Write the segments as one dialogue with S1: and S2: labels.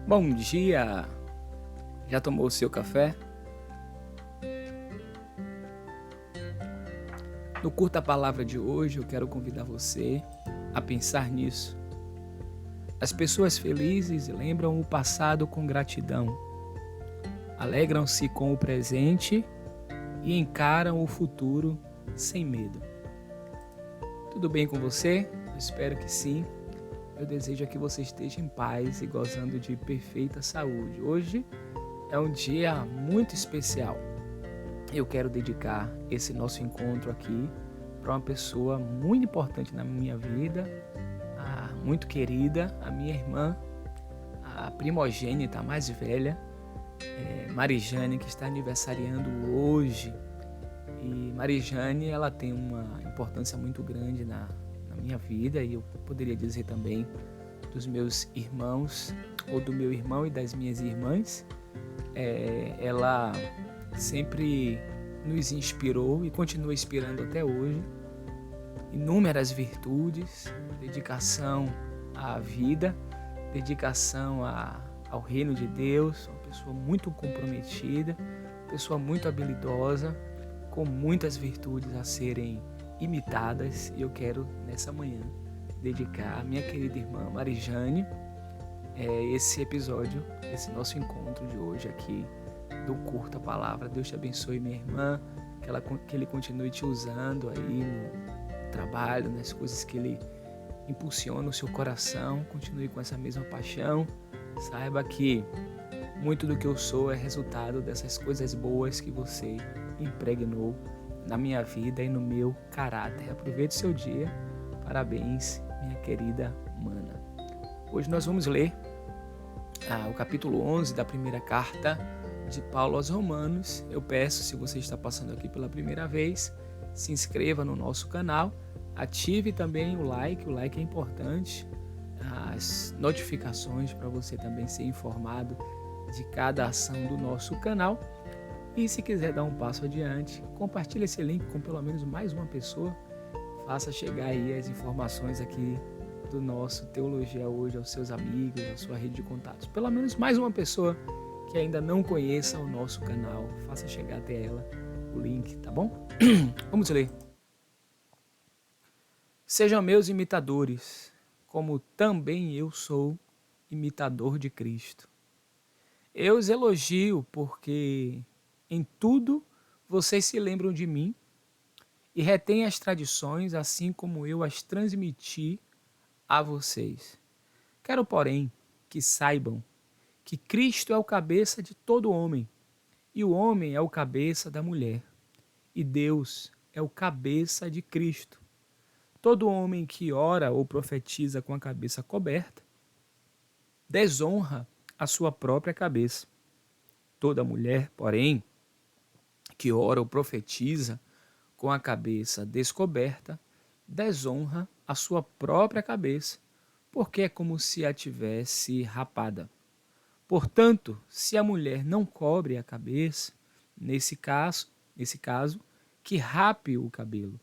S1: Bom dia! Já tomou o seu café? No Curta Palavra de hoje, eu quero convidar você a pensar nisso. As pessoas felizes lembram o passado com gratidão, alegram-se com o presente e encaram o futuro sem medo. Tudo bem com você? Eu espero que sim. Eu desejo que você esteja em paz e gozando de perfeita saúde. Hoje é um dia muito especial. Eu quero dedicar esse nosso encontro aqui para uma pessoa muito importante na minha vida, muito querida, a minha irmã, a primogênita, a mais velha, Marijane, que está aniversariando hoje. E Marijane, ela tem uma importância muito grande na minha vida, e eu poderia dizer também dos meus irmãos, ou do meu irmão e das minhas irmãs. Ela sempre nos inspirou e continua inspirando até hoje. Inúmeras virtudes, dedicação à vida, dedicação ao reino de Deus, uma pessoa muito comprometida, pessoa muito habilidosa, com muitas virtudes a serem imitadas. E eu quero, nessa manhã, dedicar à minha querida irmã Marijane esse episódio, esse nosso encontro de hoje aqui do Curta Palavra. Deus te abençoe, minha irmã, que Ele continue te usando aí no trabalho, nas coisas que Ele impulsiona o seu coração. Continue com essa mesma paixão. Saiba que muito do que eu sou é resultado dessas coisas boas que você impregnou na minha vida e no meu caráter. Aproveite o seu dia. Parabéns, minha querida mana. Hoje nós vamos ler o capítulo 11 da primeira carta de Paulo aos Romanos. Eu peço, se você está passando aqui pela primeira vez, se inscreva no nosso canal, ative também o like é importante, as notificações para você também ser informado de cada ação do nosso canal. E se quiser dar um passo adiante, compartilhe esse link com pelo menos mais uma pessoa, faça chegar aí as informações aqui do nosso Teologia Hoje aos seus amigos, à sua rede de contatos. Pelo menos mais uma pessoa que ainda não conheça o nosso canal, faça chegar até ela o link, tá bom? Vamos ler. Sejam meus imitadores, como também eu sou imitador de Cristo. Eu os elogio porque em tudo vocês se lembram de mim e retêm as tradições assim como eu as transmiti a vocês. Quero, porém, que saibam que Cristo é o cabeça de todo homem, e o homem é o cabeça da mulher, e Deus é o cabeça de Cristo. Todo homem que ora ou profetiza com a cabeça coberta desonra a sua própria cabeça. Toda mulher, porém, que ora ou profetiza com a cabeça descoberta desonra a sua própria cabeça, porque é como se a tivesse rapada. Portanto, se a mulher não cobre a cabeça, nesse caso, que rape o cabelo.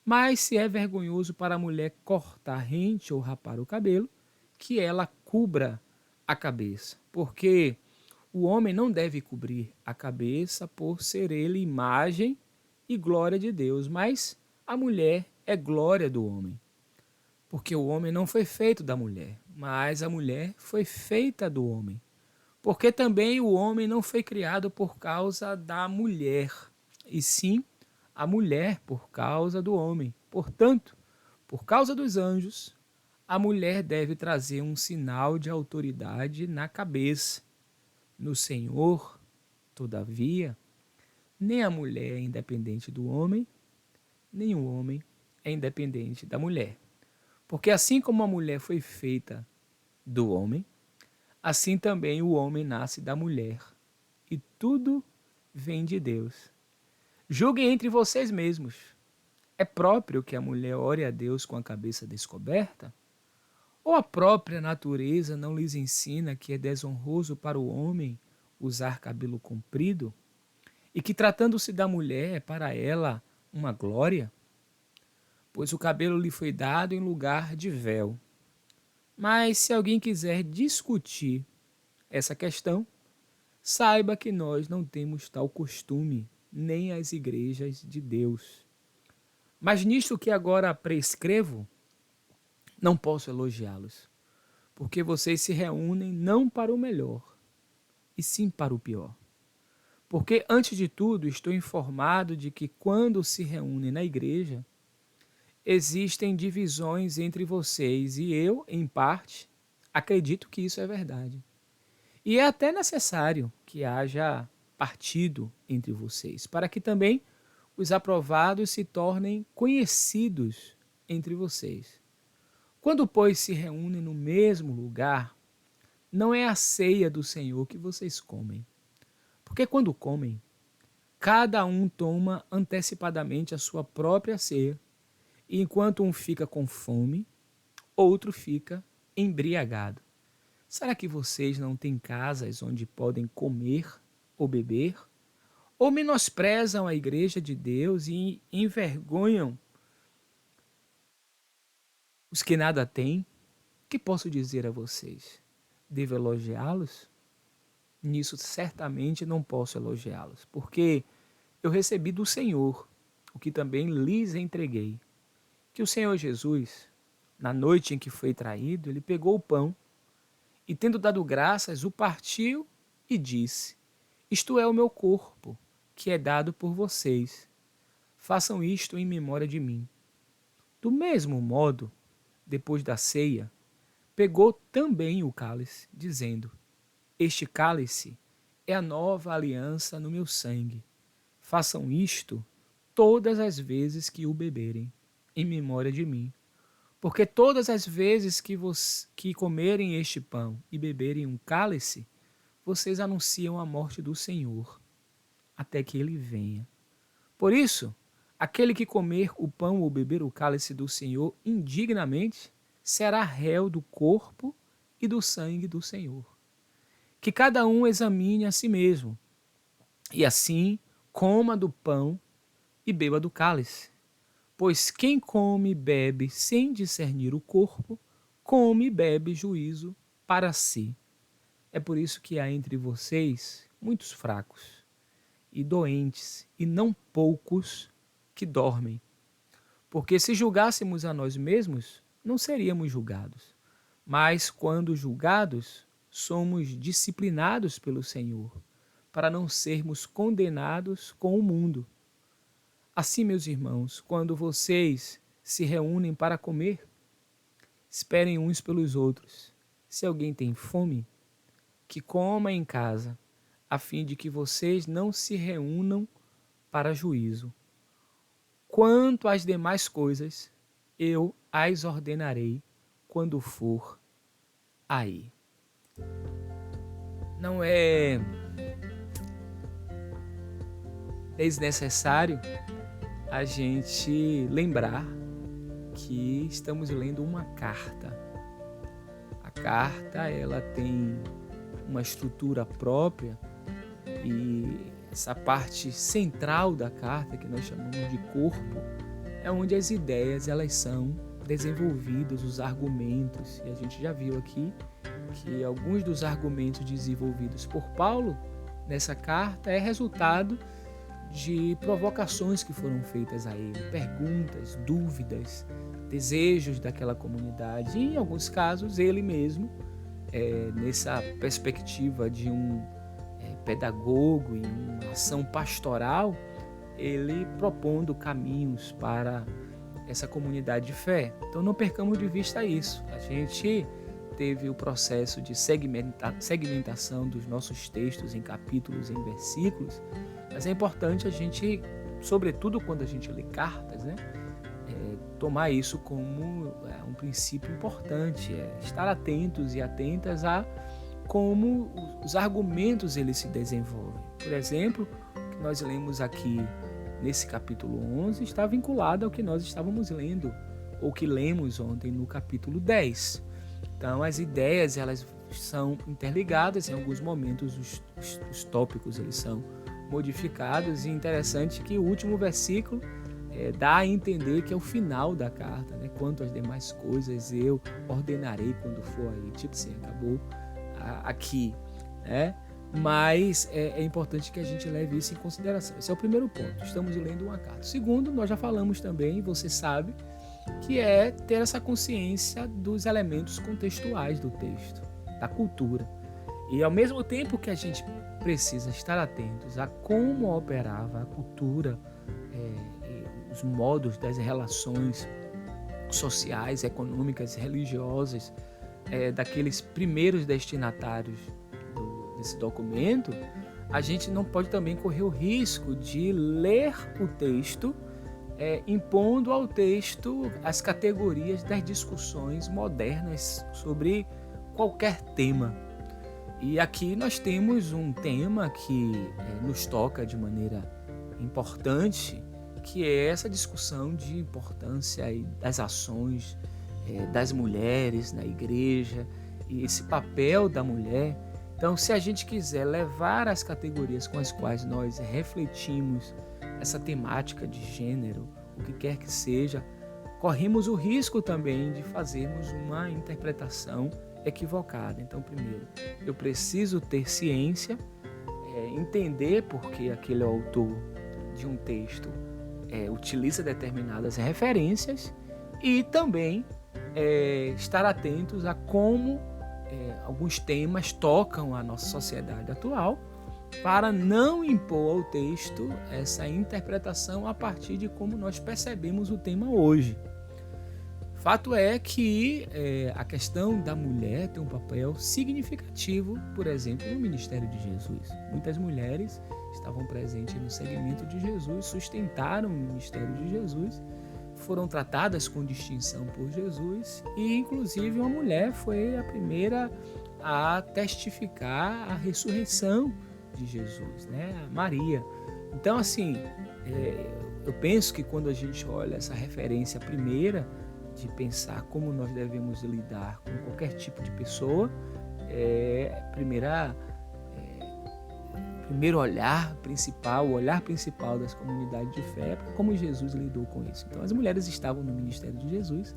S1: Mas se é vergonhoso para a mulher cortar rente ou rapar o cabelo, que ela cubra a cabeça, porque o homem não deve cobrir a cabeça por ser ele imagem e glória de Deus, mas a mulher é glória do homem. Porque o homem não foi feito da mulher, mas a mulher foi feita do homem. Porque também o homem não foi criado por causa da mulher, e sim a mulher por causa do homem. Portanto, por causa dos anjos, a mulher deve trazer um sinal de autoridade na cabeça. No Senhor, todavia, nem a mulher é independente do homem, nem o homem é independente da mulher. Porque assim como a mulher foi feita do homem, assim também o homem nasce da mulher, e tudo vem de Deus. Julguem entre vocês mesmos. É próprio que a mulher ore a Deus com a cabeça descoberta? Ou a própria natureza não lhes ensina que é desonroso para o homem usar cabelo comprido? E que, tratando-se da mulher, é para ela uma glória? Pois o cabelo lhe foi dado em lugar de véu. Mas se alguém quiser discutir, essa questão, saiba que nós não temos tal costume, nem as igrejas de Deus. Mas nisto que agora prescrevo, não posso elogiá-los, porque vocês se reúnem não para o melhor, e sim para o pior. Porque, antes de tudo, estou informado de que quando se reúnem na igreja, existem divisões entre vocês e eu, em parte, acredito que isso é verdade. E é até necessário que haja partido entre vocês, para que também os aprovados se tornem conhecidos entre vocês. Quando, pois, se reúnem no mesmo lugar, não é a ceia do Senhor que vocês comem. Porque quando comem, cada um toma antecipadamente a sua própria ceia, e enquanto um fica com fome, outro fica embriagado. Será que vocês não têm casas onde podem comer ou beber? Ou menosprezam a igreja de Deus e envergonham os que nada têm? O que posso dizer a vocês? Devo elogiá-los? Nisso certamente não posso elogiá-los, porque eu recebi do Senhor o que também lhes entreguei. Que o Senhor Jesus, na noite em que foi traído, ele pegou o pão e, tendo dado graças, o partiu e disse: Isto é o meu corpo, que é dado por vocês. Façam isto em memória de mim. Do mesmo modo, depois da ceia, pegou também o cálice, dizendo: Este cálice é a nova aliança no meu sangue. Façam isto todas as vezes que o beberem, em memória de mim. Porque todas as vezes que comerem este pão e beberem um cálice, vocês anunciam a morte do Senhor, até que ele venha. Por isso, aquele que comer o pão ou beber o cálice do Senhor indignamente, será réu do corpo e do sangue do Senhor. Que cada um examine a si mesmo, e assim coma do pão e beba do cálice. Pois quem come e bebe sem discernir o corpo, come e bebe juízo para si. É por isso que há entre vocês muitos fracos e doentes, e não poucos que dormem. Porque se julgássemos a nós mesmos, não seríamos julgados. Mas quando julgados, somos disciplinados pelo Senhor, para não sermos condenados com o mundo. Assim, meus irmãos, quando vocês se reúnem para comer, esperem uns pelos outros. Se alguém tem fome, que coma em casa, a fim de que vocês não se reúnam para juízo. Quanto às demais coisas, eu as ordenarei quando for aí. Não é desnecessário a gente lembrar que estamos lendo uma carta. A carta, ela tem uma estrutura própria e essa parte central da carta, que nós chamamos de corpo, é onde as ideias elas são desenvolvidas, os argumentos. E a gente já viu aqui que alguns dos argumentos desenvolvidos por Paulo nessa carta é resultado de provocações que foram feitas a ele, perguntas, dúvidas, desejos daquela comunidade. E, em alguns casos, ele mesmo, nessa perspectiva de um pedagogo e uma ação pastoral, ele propondo caminhos para essa comunidade de fé. Então não percamos de vista isso. A gente teve o processo de segmentação dos nossos textos em capítulos, em versículos, mas é importante a gente, sobretudo quando a gente lê cartas, tomar isso como um princípio importante, estar atentos e atentas a como os argumentos eles se desenvolvem. Por exemplo, o que nós lemos aqui nesse capítulo 11 está vinculado ao que nós estávamos lendo, ou que lemos ontem no capítulo 10. Então, as ideias elas são interligadas, em alguns momentos os tópicos eles são modificados, e interessante que o último versículo dá a entender que é o final da carta, né? Quanto às demais coisas eu ordenarei quando for aí. Tipo assim, acabou aqui. né? Mas é importante que a gente leve isso em consideração. Esse é o primeiro ponto. Estamos lendo uma carta. Segundo, nós já falamos também, você sabe, que é ter essa consciência dos elementos contextuais do texto, da cultura. E ao mesmo tempo que a gente precisa estar atentos a como operava a cultura, os modos das relações sociais, econômicas, religiosas, daqueles primeiros destinatários desse documento, a gente não pode também correr o risco de ler o texto impondo ao texto as categorias das discussões modernas sobre qualquer tema. E aqui nós temos um tema que nos toca de maneira importante, que é essa discussão de importância das ações das mulheres na igreja e esse papel da mulher. Então, se a gente quiser levar as categorias com as quais nós refletimos essa temática de gênero, o que quer que seja, corremos o risco também de fazermos uma interpretação equivocada. Então, primeiro, eu preciso ter ciência, entender por que aquele autor de um texto utiliza determinadas referências e também estar atentos a como alguns temas tocam a nossa sociedade atual, para não impor ao texto essa interpretação a partir de como nós percebemos o tema hoje. Fato é que a questão da mulher tem um papel significativo, por exemplo, no ministério de Jesus. Muitas mulheres estavam presentes no segmento de Jesus, sustentaram o ministério de Jesus, foram tratadas com distinção por Jesus e, inclusive, uma mulher foi a primeira a testificar a ressurreição de Jesus, né? A Maria. Então, assim, eu penso que quando a gente olha essa referência primeira de pensar como nós devemos lidar com qualquer tipo de pessoa, primeiro olhar principal, o olhar principal das comunidades de fé é como Jesus lidou com isso. Então, as mulheres estavam no ministério de Jesus,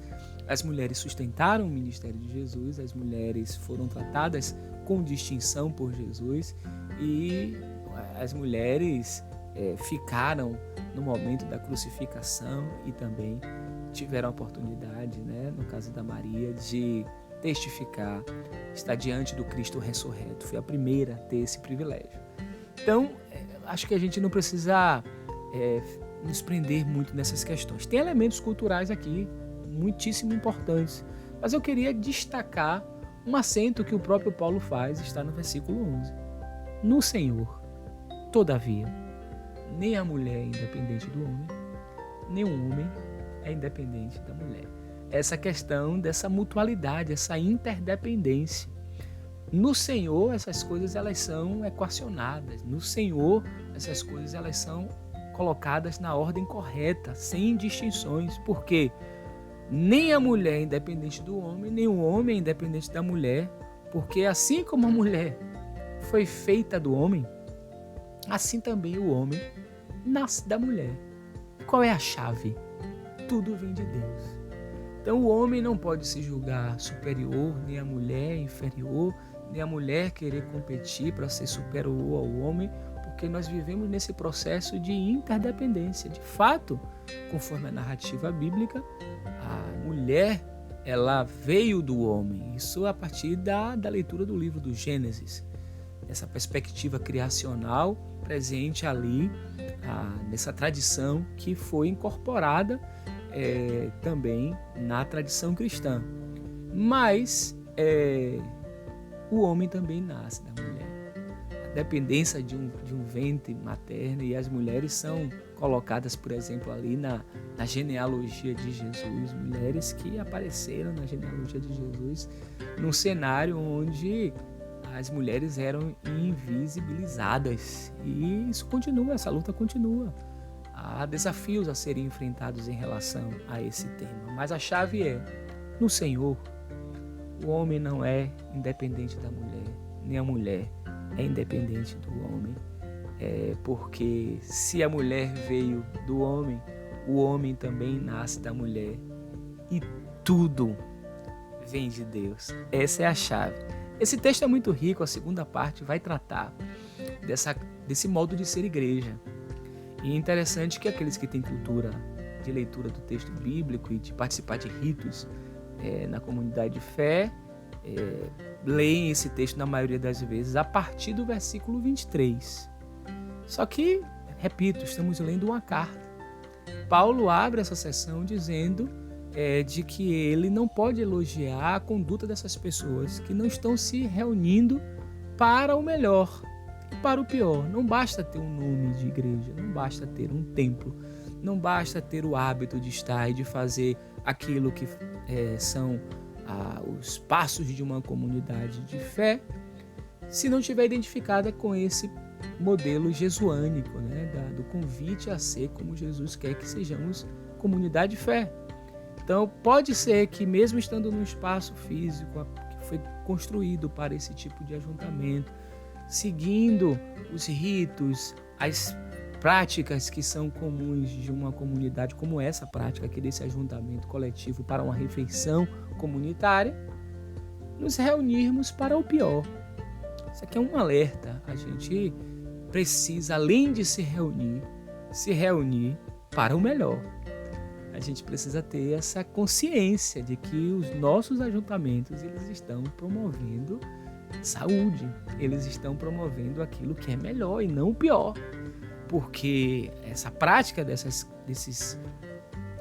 S1: as mulheres sustentaram o ministério de Jesus, as mulheres foram tratadas com distinção por Jesus e as mulheres ficaram no momento da crucificação e também tiveram a oportunidade, né, no caso da Maria, de testificar, estar diante do Cristo ressurreto. Foi a primeira a ter esse privilégio. Então, acho que a gente não precisa nos prender muito nessas questões. Tem elementos culturais aqui muitíssimo importantes, mas eu queria destacar um acento que o próprio Paulo faz, está no versículo 11. No Senhor, todavia, nem a mulher é independente do homem, nem o homem é independente da mulher. Essa questão dessa mutualidade, essa interdependência. No Senhor, essas coisas elas são equacionadas. No Senhor, essas coisas elas são colocadas na ordem correta, sem distinções. Por quê? Nem a mulher é independente do homem, nem o homem é independente da mulher, porque assim como a mulher foi feita do homem, assim também o homem nasce da mulher. Qual é a chave? Tudo vem de Deus. Então o homem não pode se julgar superior, nem a mulher inferior, nem a mulher querer competir para ser superior ao homem, porque nós vivemos nesse processo de interdependência. De fato, conforme a narrativa bíblica, a mulher ela veio do homem. Isso a partir da leitura do livro do Gênesis. Essa perspectiva criacional presente ali, nessa tradição que foi incorporada também na tradição cristã. Mas o homem também nasce da mulher. A dependência de um ventre materno, e as mulheres são colocadas, por exemplo, ali na genealogia de Jesus, mulheres que apareceram na genealogia de Jesus num cenário onde as mulheres eram invisibilizadas. E isso continua, essa luta continua. Há desafios a serem enfrentados em relação a esse tema. Mas a chave é, no Senhor, o homem não é independente da mulher, nem a mulher é independente do homem. Porque se a mulher veio do homem, o homem também nasce da mulher. E tudo vem de Deus. Essa é a chave.
S2: Esse texto é muito rico, a segunda parte vai tratar desse modo de ser igreja. E é interessante que aqueles que têm cultura de leitura do texto bíblico e de participar de ritos na comunidade de fé, leem esse texto na maioria das vezes a partir do versículo 23. Só que, repito, estamos lendo uma carta. Paulo abre essa sessão dizendo de que ele não pode elogiar a conduta dessas pessoas que não estão se reunindo para o melhor e para o pior. Não basta ter um nome de igreja, não basta ter um templo, não basta ter o hábito de estar e de fazer aquilo que são os passos de uma comunidade de fé, se não estiver identificada com esse modelo jesuânico, do convite a ser como Jesus quer que sejamos comunidade de fé. Então, pode ser que mesmo estando num espaço físico que foi construído para esse tipo de ajuntamento, seguindo os ritos, as práticas que são comuns de uma comunidade, como essa prática aqui desse ajuntamento coletivo para uma refeição comunitária, nos reunirmos para o pior. Isso aqui é um alerta. A gente precisa, além de se reunir para o melhor. A gente precisa ter essa consciência de que os nossos ajuntamentos, eles estão promovendo saúde, eles estão promovendo aquilo que é melhor e não o pior. Porque essa prática desses,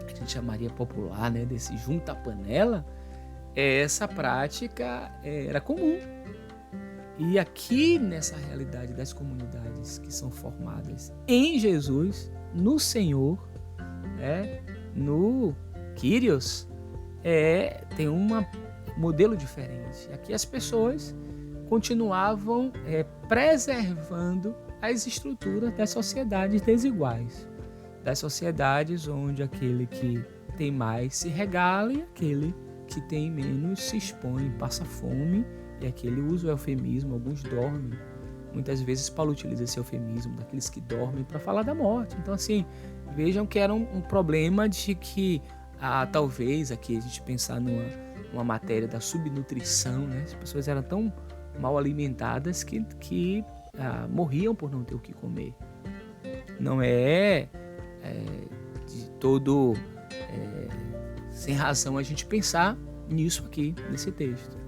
S2: a gente chamaria popular, desse junta-panela, essa prática era comum. E aqui nessa realidade das comunidades que são formadas em Jesus, no Senhor, no Kyrios, tem um modelo diferente. Aqui as pessoas continuavam preservando as estruturas das sociedades desiguais, das sociedades onde aquele que tem mais se regala e aquele que tem menos se expõe, passa fome, e aquele usa o eufemismo, alguns dormem. Muitas vezes Paulo utiliza esse eufemismo daqueles que dormem para falar da morte. Então, assim, vejam que era um problema de que, talvez, aqui a gente pensar numa matéria da subnutrição, as pessoas eram tão mal alimentadas que morriam por não ter o que comer. Não é de todo sem razão a gente pensar nisso aqui, nesse texto.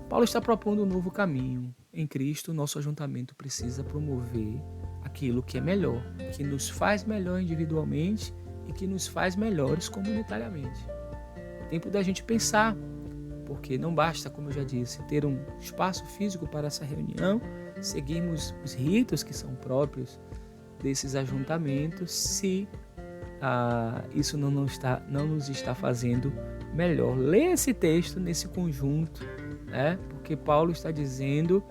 S2: Paulo está propondo um novo caminho. Em Cristo, nosso ajuntamento precisa promover aquilo que é melhor, que nos faz melhor individualmente e que nos faz melhores comunitariamente. Tempo da gente pensar, porque não basta, como eu já disse, ter um espaço físico para essa reunião, seguirmos os ritos que são próprios desses ajuntamentos, se isso não nos está fazendo melhor. Lê esse texto nesse conjunto, porque Paulo está dizendo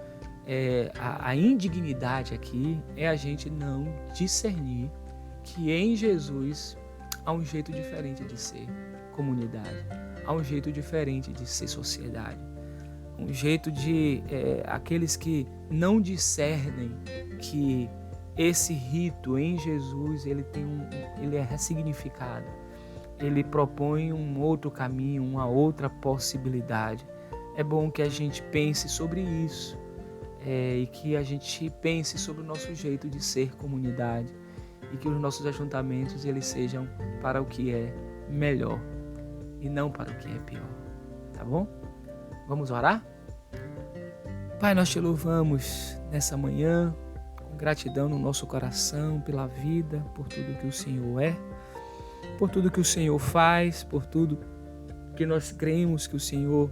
S2: a indignidade aqui é a gente não discernir que em Jesus há um jeito diferente de ser comunidade, há um jeito diferente de ser sociedade, um jeito de aqueles que não discernem que esse rito em Jesus ele é ressignificado, ele propõe um outro caminho, uma outra possibilidade. É bom que a gente pense sobre isso e que a gente pense sobre o nosso jeito de ser comunidade e que os nossos ajuntamentos eles sejam para o que é melhor e não para o que é pior, tá bom? Vamos orar? Pai, nós te louvamos nessa manhã, com gratidão no nosso coração pela vida, por tudo que o Senhor é, por tudo que o Senhor faz, por tudo que nós cremos que o Senhor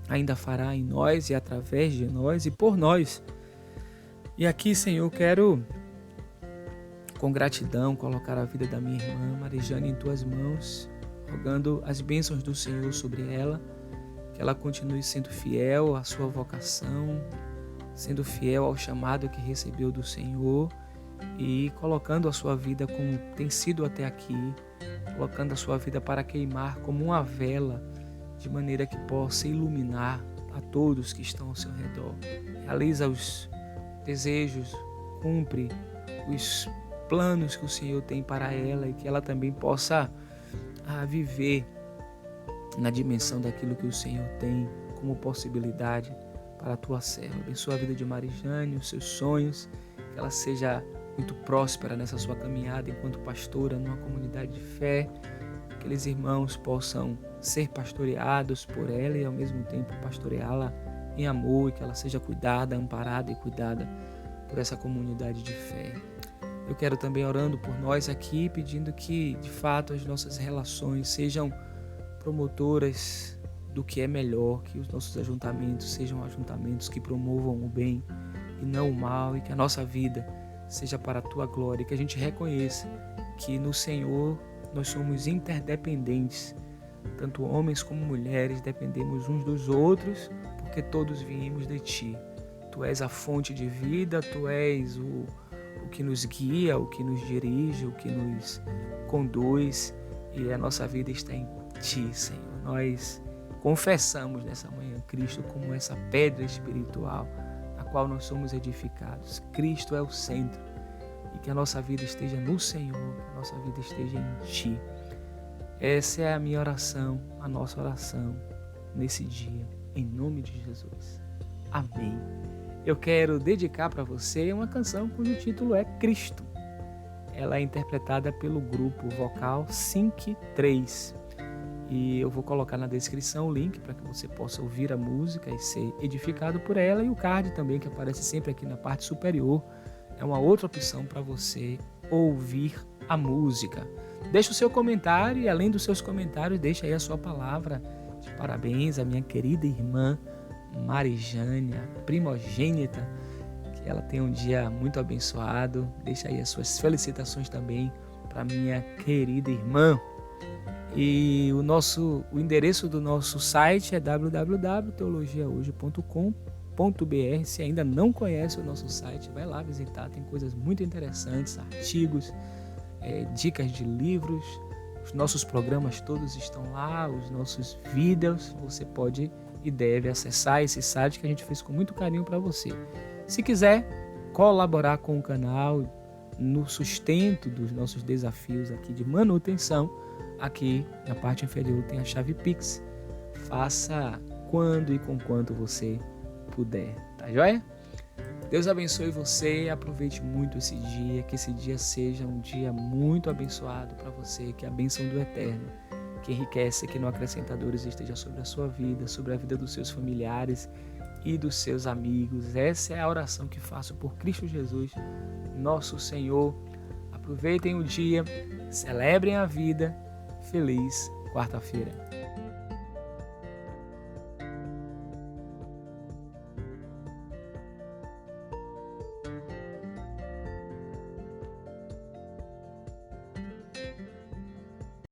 S2: ainda fará em nós e através de nós e por nós. E aqui, Senhor, quero com gratidão colocar a vida da minha irmã Marijane em tuas mãos, rogando as bênçãos do Senhor sobre ela, que ela continue sendo fiel à sua vocação, sendo fiel ao chamado que recebeu do Senhor e colocando a sua vida como tem sido até aqui, colocando a sua vida para queimar como uma vela, de maneira que possa iluminar a todos que estão ao seu redor. Realiza os desejos, cumpre os planos que o Senhor tem para ela e que ela também possa viver na dimensão daquilo que o Senhor tem
S1: como possibilidade para a tua serva. Abençoa a vida de Marijane, os seus sonhos, que ela seja muito próspera nessa sua caminhada enquanto pastora numa comunidade de fé, que aqueles irmãos possam ser pastoreados por ela e ao mesmo tempo pastoreá-la em amor, e que ela seja cuidada, amparada e cuidada por essa comunidade de fé. Eu quero também orando por nós aqui, pedindo que de fato as nossas relações sejam promotoras do que é melhor, que os nossos ajuntamentos sejam ajuntamentos que promovam o bem e não o mal, e que a nossa vida seja para a tua glória, que a gente reconheça que no Senhor nós somos interdependentes, tanto homens como mulheres dependemos uns dos outros, porque todos viemos de ti. Tu és a fonte de vida, tu és o que nos guia, o que nos dirige, o que nos conduz, e a nossa vida está em ti, Senhor. Nós confessamos nessa manhã Cristo como essa pedra espiritual na qual nós somos edificados. Cristo é o centro, e que a nossa vida esteja no Senhor, que a nossa vida esteja em ti. Essa é a minha oração, a nossa oração nesse dia, em nome de Jesus. Amém. Eu quero dedicar para você uma canção cujo título é Cristo. Ela é interpretada pelo grupo vocal Sync 3. E eu vou colocar na descrição o link para que você possa ouvir a música e ser edificado por ela. E o card também, que aparece sempre aqui na parte superior, é uma outra opção para você ouvir a música. Deixa o seu comentário e, além dos seus comentários, deixa aí a sua palavra de parabéns à minha querida irmã Marijane, a primogênita, que ela tenha um dia muito abençoado. Deixa aí as suas felicitações também para minha querida irmã. E o endereço do nosso site é www.teologiahoje.com.br. Se ainda não conhece o nosso site, vai lá visitar, tem coisas muito interessantes, artigos, dicas de livros, os nossos programas todos estão lá, os nossos vídeos, você pode e deve acessar esse site que a gente fez com muito carinho para você. Se quiser colaborar com o canal no sustento dos nossos desafios aqui de manutenção, aqui na parte inferior tem a chave Pix. Faça quando e com quanto você puder, tá joia? Deus abençoe você, aproveite muito esse dia, que esse dia seja um dia muito abençoado para você, que a bênção do Eterno, que enriquece, que não acrescenta dores, esteja sobre a sua vida, sobre a vida dos seus familiares e dos seus amigos. Essa é a oração que faço por Cristo Jesus, nosso Senhor. Aproveitem o dia, celebrem a vida. Feliz quarta-feira.